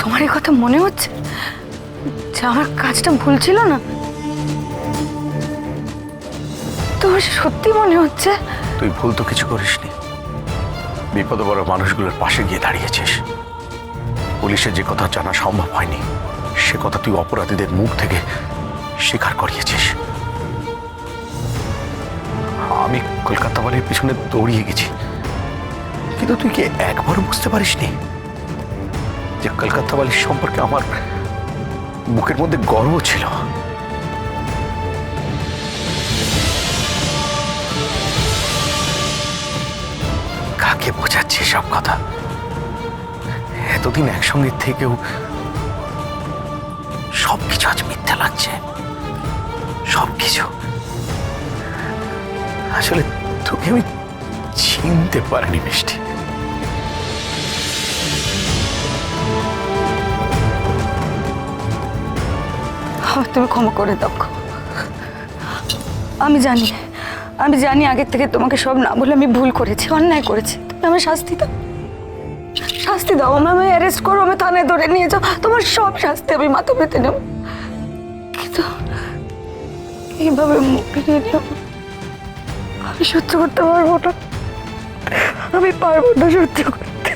তোমার এই কথা মনে হচ্ছে যে আমার কাজটা ভুল ছিল না? তোমার সত্যি মনে হচ্ছে? তুই ভুল তো কিছু করিসনি। বিপদে বড় মানুষগুলোর পাশে গিয়ে দাঁড়িয়েছিস। পুলিশের যে কথা জানা সম্ভব হয়নি সে কথা তুই অপরাধীদের মুখ থেকে স্বীকার করিয়েছিস। আমি কলকাতা বাড়ির পিছনে দৌড়িয়ে গেছি, কিন্তু তুই কি একবারও বুঝতে পারিসনি যে কলকাতা বাড়ির সম্পর্কে আমার বুকের মধ্যে গর্ব ছিল? কাকে বোঝাচ্ছে সব কথা? এতদিন একসঙ্গে থেকেও সবকিছু আজ মিথ্যা লাগছে। সবকিছু আসলে তোকে আমি চিনতে পারিনি মিষ্টি। তুমি ক্ষমা করে দাও। আমি জানি আগের থেকে তোমাকে সব না বলে আমি ভুল করেছি, অন্যায় করেছি। তুমি আমার শাস্তি দাও, আমায় অ্যারেস্ট করো, আমি থানায় ধরে নিয়ে যাও, তোমার সব শাস্তি আমি মাথা পেতে নেব। কিন্তু এইভাবে মুখ ফিরিয়ে নিও, আমি সহ্য করতে পারবো না। আমি পারবো না সহ্য করতে।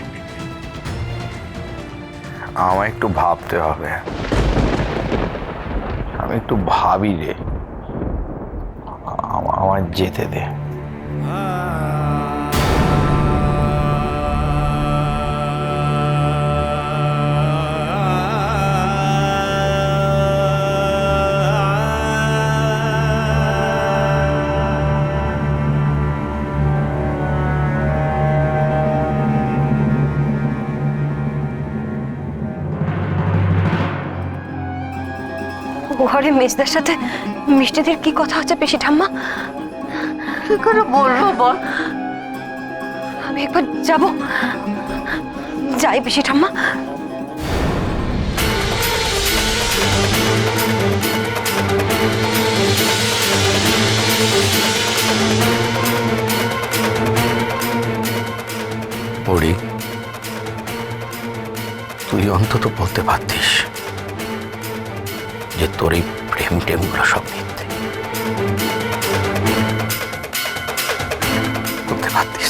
আমায় একটু ভাবতে হবে। আমি একটু ভাবি রে। আমার যেতে দে। ঘরে মেজদার সাথে মিষ্টিদের কি কথা হচ্ছে পিসি ঠাম্মা? কি করে বলবো বল? আমি একবার যাই পিসি ঠাম্মা। পড়ি, তুই অন্তত বলতে পারতিস যে তোর এই প্রেম টেমগুলো সব মিথ্যে। বলতে পারতিস।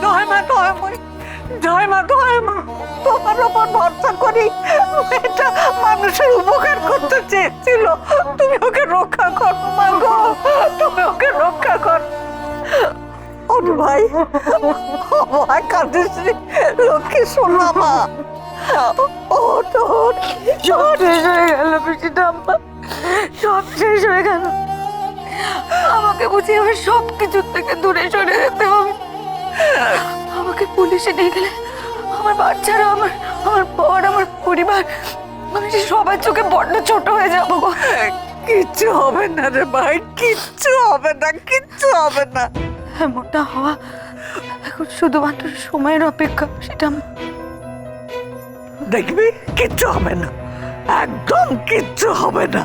জয় মা, জয় মা, তোমার ওপর ভরসা করি। এটা মানুষের উপকার করতে চেয়েছিল, তুমি ওকে রক্ষা করো মা গো, তুমি ওকে রক্ষা করো। ওর ভাই ভাই কাঁদিস লক্ষ্মী শোনা মা। সব শেষ হয়ে গেল পিসি ঠাম্মা, সব শেষ হয়ে গেল। আমাকে বুঝি আমার সব কিছুর থেকে দূরে সরে যেতে হবে। আমাকে পুলিশে নিয়ে গেলে আমার বাচ্চারা, আমার বর, আমার পরিবার, আমি সবার চোখে বড্ড ছোট হয়ে যাবো গো। কিচ্ছু হবে না রে ভাই, কিচ্ছু হবে না, কিচ্ছু হবে না। এমনটা হওয়া এখন শুধুমাত্র সময়ের অপেক্ষা সেটা। দেখবি কিচ্ছু হবে না, একদম কিচ্ছু হবে না।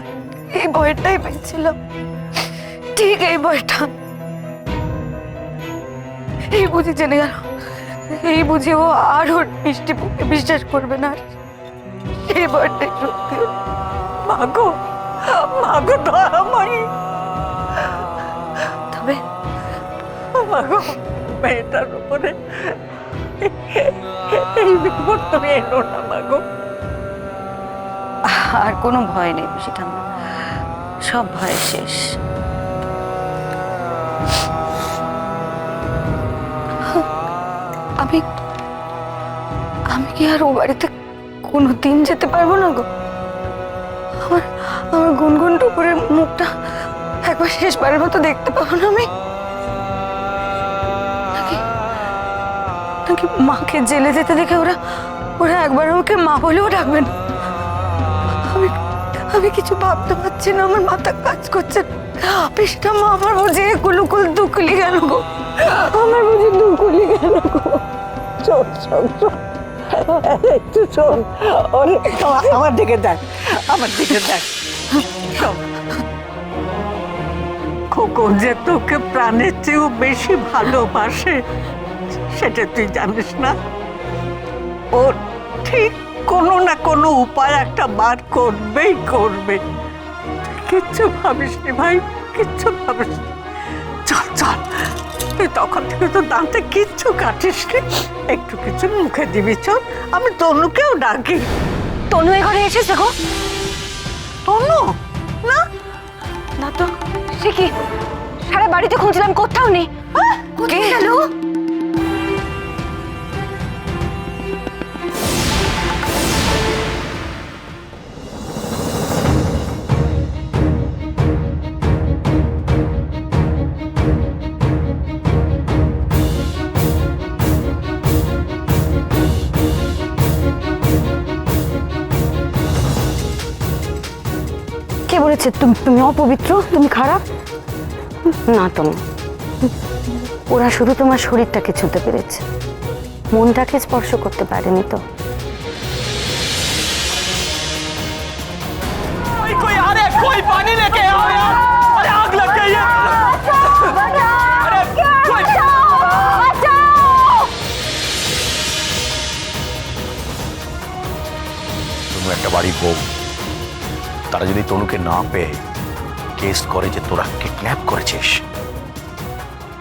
এই ভয়টাই পেয়েছিলাম, ঠিক এই ভয়টা। এই বুঝি জেনে গেল, এই বুঝি ও আর ওর মিষ্টি বুকে বিশ্বাস করবে না। এই ভয়টাই সত্যি। মাগো দয়াময়ী, তবে মাগো মেয়েটার উপরে এই বিপদ তুমি এলো না মাগো। আর কোনো ভয় নেই পিসি ঠাম্মা, সব ভয় শেষ। আমি কি আর ও বাড়িতে কোনোদিন যেতে পারবো না গো? আমার গুনগুন টুকুরের মুখটা একবার শেষবারের মতো দেখতে পাবো না আমি? নাকি মাকে জেলে যেতে দেখে ওরা একবার আমাকে মা বলেও ডাকবেন? আমি কিছু ভাবতে পারছি না, আমার মাথা কাজ করছে। পিসটা মা আমার বুঝে কুলুকুল দুকুলি গেল গো, আমার বুঝে দুকুলি গেল গো। চল একটু চল, আমার দিকে দেখ, আমার দিকে দেখ। খুব ও যে তোকে প্রাণের চেয়েও বেশি ভালোবাসে সেটা তুই জানিস না? ও ঠিক কোনো না কোনো উপায় একটা বার করবেই করবে। তুই কিচ্ছু ভাবিস নি ভাই, কিচ্ছু ভাবিস নি। চল চল, তুই তখন থেকে তো দাঁতে কিচ্ছু কাটিস নি, একটু কিছু মুখে দিবি। চল, আমি তনুকেও ডাকি। তনু এ ঘরে এসেছে গো? তনু না, না তো। সে কি, সারা বাড়িতে খুঁজলাম, কোথাও নেই। কোথায় গেল? কে বলেছে তুমি অপবিত্র, তুমি খারাপ? না তনু, ওরা শুধু তোমার শরীরটাকে ছুঁতে পেরেছে, মনটাকে স্পর্শ করতে পারেনি তো। कोई आ रहा है, कोई पानी लेके आओ यार। अरे आग लग गई है। अरे कोई তনু একটা বাড়ির বউ, তারা যদি তনুকে না পেয়ে কেস করে যে তোরা কিডন্যাপ করেছিস,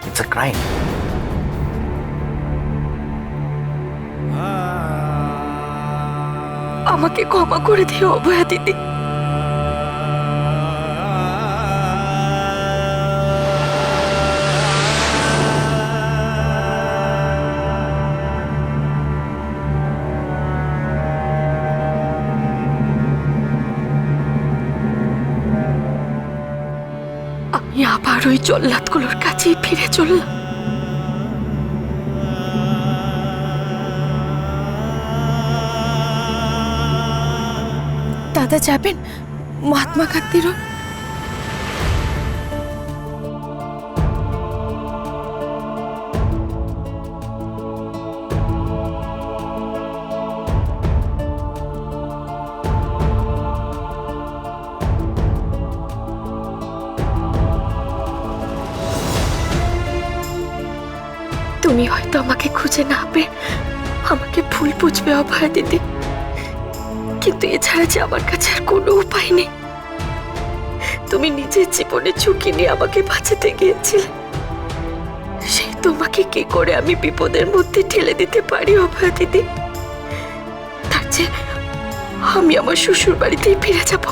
ইটস আ ক্রাইম। আমাকে ক্ষমা করে দিও অভয়া দিদি। আমি আবার ওই জল্লাদগুলোর কাছেই ফিরে চললাম। দাদা যাবেন মহাত্মা গান্ধীরও? তুমি হয়তো আমাকে খুঁজে না পেয়ে আমাকে ভুল বুঝবে অভয়া দিদি, কিন্তু এছাড়া যে আমার কাছে আর কোনো উপায় নেই। তুমি নিজের জীবনে ঝুঁকি নিয়ে আমাকে বাঁচাতে গিয়েছিলে, সেই তোমাকে কি করে আমি বিপদের মধ্যে ঠেলে দিতে পারি অভয়া দিদি? তার চেয়ে আমি আমার শ্বশুর বাড়িতেই ফিরে যাব,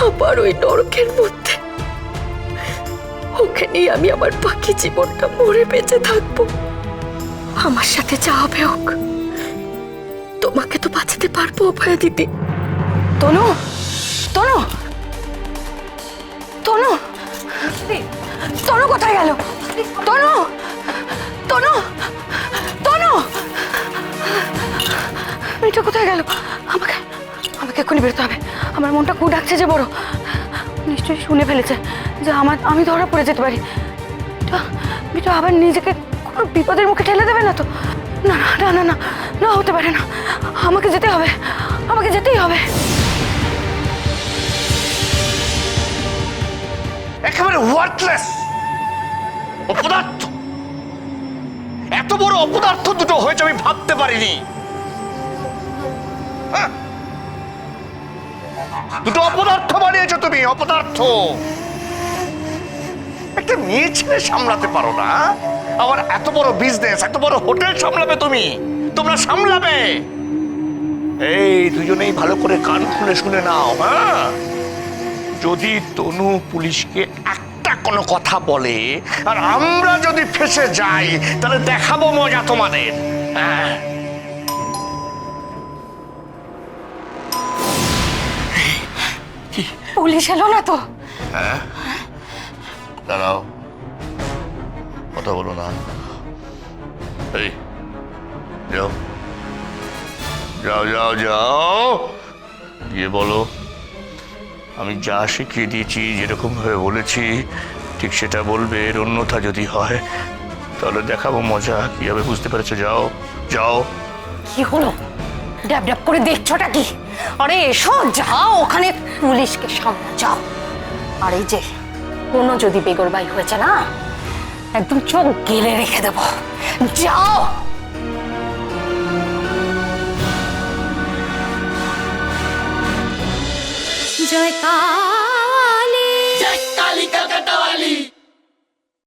আবার ওই নরকের মধ্যে। ওখানেই আমি আমার বাকি জীবনটা মরে বেঁচে থাকবো। আমার সাথে যা হবে হোক, তোমাকে তো বাঁচাতে পারবো অভয়া দিদি। তনু, তনু, তনু, তনু কোথায় গেল? তনু, তনু, তনু, মেয়েটা কোথায় গেল? আমাকে আমাকে এক্ষুনি বেরোতে হবে। আমার মনটা খুব ডাকছে যে বড়, নিশ্চয়ই শুনে ফেলেছে যে আমি ধরা পড়ে যেতে পারি। বিটু আবার নিজেকে কোনো বিপদের মুখে ঠেলে দেবে না তো? না না না না না, হতে পারে না। আমাকে যেতে হবে, আমাকে যেতেই হবে। একেবারে ওয়ার্থলেস অপদার্থ। এত বড় অপদার্থ দুটো হয়েছে আমি ভাবতে পারিনি। হ্যাঁ, দুটো অপদার্থ বানিয়েছো তুমি, অপদার্থ। একটা মেয়ে ছেলে সামলাতে পারো না, আবার এত বড় বিজনেস, এত বড় হোটেল সামলাবে তুমি, তোমরা সামলাবে। এই দুজনেই ভালো করে কান খুলে শুনে নাও। হ্যাঁ, যদি তনু পুলিশকে একটা কোনো কথা বলে আর আমরা যদি ফেঁসে যাই, তাহলে দেখাবো মজা তোমাদের। হ্যাঁ, পুলিশ এলো না তো? হ্যাঁ, দাঁড়াও, কথা বলো না। এই যাও যাও যাও যাও, গিয়ে বলো আমি যা শিখিয়ে দিয়েছি, যেরকম ভাবে বলেছি ঠিক সেটা বলবে। এর অন্যথা যদি হয় তাহলে দেখাবো মজা কি হবে, বুঝতে পেরেছো? যাও যাও। কি হলো? ড্যাব ড্যাব করে দেখছোটা কি? আরে এসো, যাও ওখানে পুলিশকে সামনে যাও। আর এই যে কোনো যদি বেগরবাই হয়েছে না, একদম চোখ গেলে রেখে দেব। যাও। জয়কার